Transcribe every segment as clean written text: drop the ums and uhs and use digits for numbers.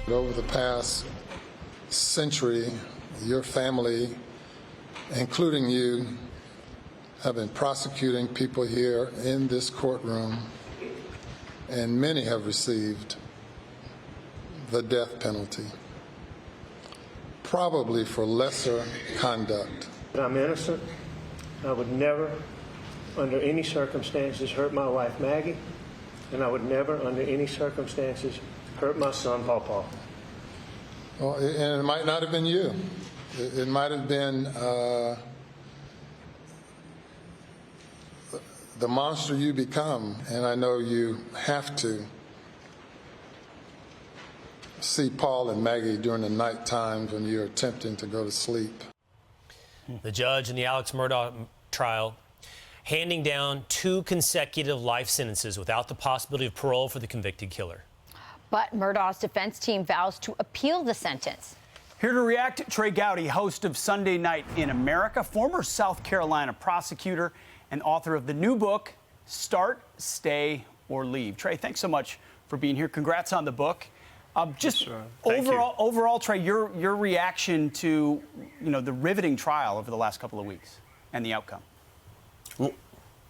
Over the past century, your family, including you, have been prosecuting people here in this courtroom, and many have received the death penalty, probably for lesser conduct. I'm innocent. I would never, under any circumstances, hurt my wife, Maggie, and I would never, under any circumstances, hurt my son, Pawpaw. Well, and it might not have been you. It might have been the monster you become, and I know you have to see Paul and Maggie during the night times when you're attempting to go to sleep. The judge in the Alex Murdaugh trial handing down 2 consecutive life sentences without the possibility of parole for the convicted killer. But Murdaugh's defense team vows to appeal the sentence. Here to react, Trey Gowdy, host of Sunday Night in America, former South Carolina prosecutor and author of the new book, Start, Stay, or Leave. Trey, thanks so much for being here. Congrats on the book. Just overall, Trey, your reaction to the riveting trial over the last couple of weeks and the outcome.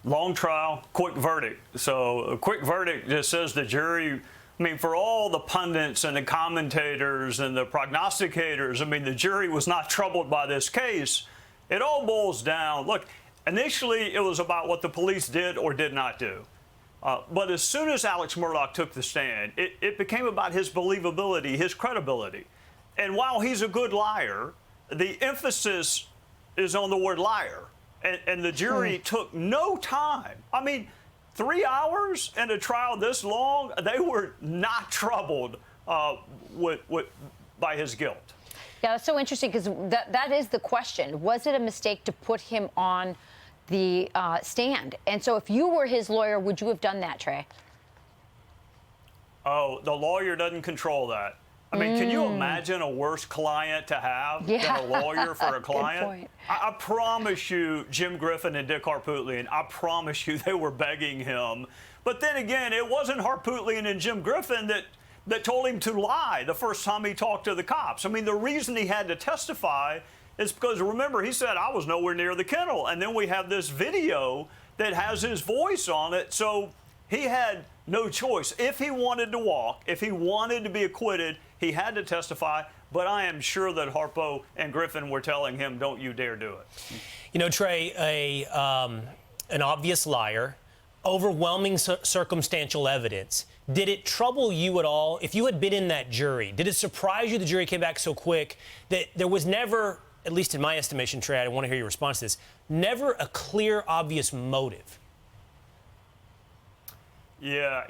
Long trial, quick verdict. So a quick verdict just says the jury, I mean, for all the pundits and the commentators and the prognosticators, I mean, the jury was not troubled by this case. It all boils down. Look, initially it was about what the police did or did not do. But as soon as Alex Murdaugh took the stand, it became about his believability, his credibility. And while he's a good liar, the emphasis is on the word liar. And the jury took no time. I mean, 3 hours in a trial this long, they were not troubled by his guilt. Yeah, that's so interesting because that is the question. Was it a mistake to put him on the stand? And so if you were his lawyer, would you have done that, Trey? Oh, the lawyer doesn't control that. I mean, can you imagine a worse client to have than a lawyer for a client? Good point. I promise you, Jim Griffin and Dick Harpootlian, I promise you they were begging him. But then again, it wasn't Harpootlian and Jim Griffin that told him to lie the first time he talked to the cops. I mean, the reason he had to testify is because, remember, he said, I was nowhere near the kennel. And then we have this video that has his voice on it. So he had no choice. If he wanted to walk, if he wanted to be acquitted, he had to testify. But I am sure that Harpo and Griffin were telling him, don't you dare do it. You know, Trey, an obvious liar, overwhelming circumstantial evidence. Did it trouble you at all? If you had been in that jury, did it surprise you the jury came back so quick that there was never, at least in my estimation, Trey, I want to hear your response to this, never a clear, obvious motive? Yeah,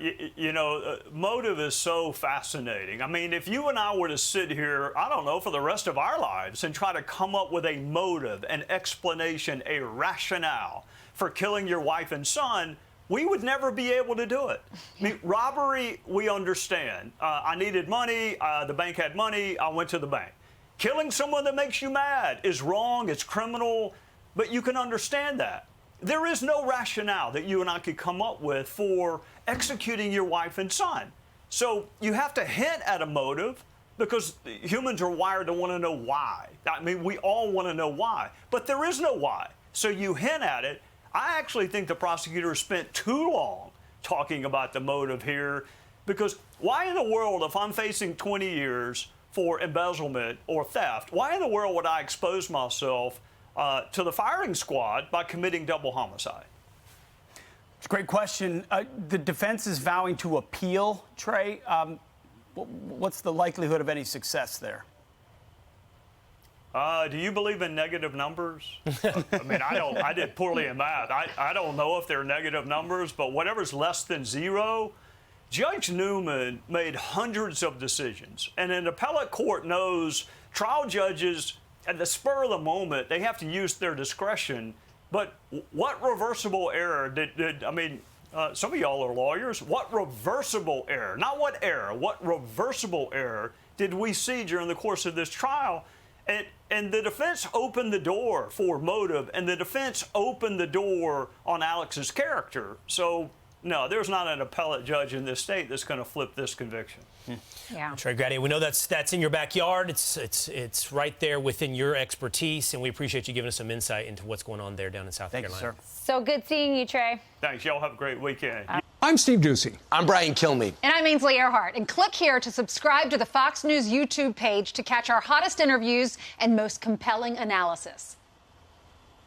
motive is so fascinating. I mean, if you and I were to sit here, I don't know, for the rest of our lives and try to come up with a motive, an explanation, a rationale for killing your wife and son, we would never be able to do it. I mean, robbery, we understand. I needed money. The bank had money. I went to the bank. Killing someone that makes you mad is wrong. It's criminal. But you can understand that. There is no rationale that you and I could come up with for executing your wife and son. So you have to hint at a motive because humans are wired to want to know why. I mean, we all want to know why. But there is no why. So you hint at it. I actually think the prosecutor spent too long talking about the motive here because why in the world, if I'm facing 20 years for embezzlement or theft, why in the world would I expose myself to the firing squad by committing double homicide? It's a great question. The defense is vowing to appeal, Trey. What's the likelihood of any success there? Do you believe in negative numbers? I mean, I did poorly in math. I don't know if they're negative numbers, but whatever's less than zero, Judge Newman made hundreds of decisions. And an appellate court knows trial judges, at the spur of the moment, they have to use their discretion. But what reversible error some of y'all are lawyers. What reversible error, not what error, what reversible error did we see during the course of this trial? And the defense opened the door for motive, and the defense opened the door on Alex's character. So, no, there's not an appellate judge in this state that's going to flip this conviction. Yeah. Trey Gowdy, we know that's in your backyard. It's right there within your expertise, and we appreciate you giving us some insight into what's going on there down in South Carolina. Thank you, sir. So good seeing you, Trey. Thanks. Y'all have a great weekend. I'm Steve Ducey. I'm Brian Kilmeade. And I'm Ainsley Earhart. And click here to subscribe to the Fox News YouTube page to catch our hottest interviews and most compelling analysis.